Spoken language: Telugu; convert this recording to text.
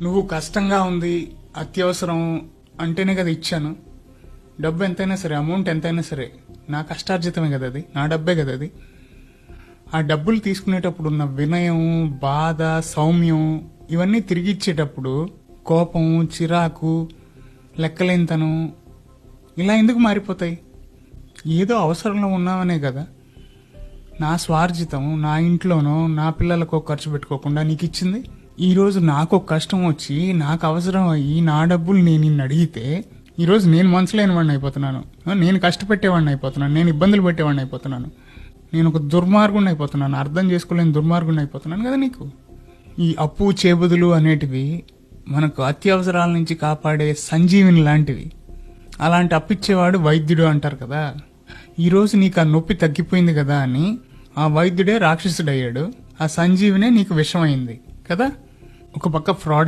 నువ్వు కష్టంగా ఉంది, అత్యవసరం అంటేనే కదా ఇచ్చాను. డబ్బు ఎంతైనా సరే, అమౌంట్ ఎంతైనా సరే నా కష్టార్జితమే కదా అది, నా డబ్బే కదా అది. ఆ డబ్బులు తీసుకునేటప్పుడు ఉన్న వినయం, బాధ, సౌమ్యం ఇవన్నీ తిరిగి ఇచ్చేటప్పుడు కోపం, చిరాకు, లెక్కలేనితనం ఇలా ఎందుకు మారిపోతాయి? ఏదో అవసరంలో ఉన్నామనే కదా. నా స్వార్జితం నా ఇంట్లోనో నా పిల్లలకో ఖర్చు పెట్టుకోకుండా నీకు ఇచ్చింది. ఈరోజు నాకు ఒక కష్టం వచ్చి నాకు అవసరం అయ్యి నా డబ్బులు నేను నిన్ను అడిగితే ఈరోజు నేను మనసులేని వాడిని అయిపోతున్నాను, నేను కష్టపెట్టేవాడిని అయిపోతున్నాను, నేను ఇబ్బందులు పెట్టేవాడిని అయిపోతున్నాను, నేను ఒక దుర్మార్గుని అయిపోతున్నాను, అర్థం చేసుకోలేని దుర్మార్గుని అయిపోతున్నాను కదా నీకు. ఈ అప్పు చేబుదులు అనేటివి మనకు అత్యవసరాల నుంచి కాపాడే సంజీవిని లాంటివి. అలాంటి అప్పిచ్చేవాడు వైద్యుడు అంటారు కదా. ఈరోజు నీకు ఆ నొప్పి తగ్గిపోయింది కదా అని ఆ వైద్యుడే రాక్షసుడయ్యాడు, ఆ సంజీవినే నీకు విషమైంది కదా. ఒక పక్క ఫ్రాడ్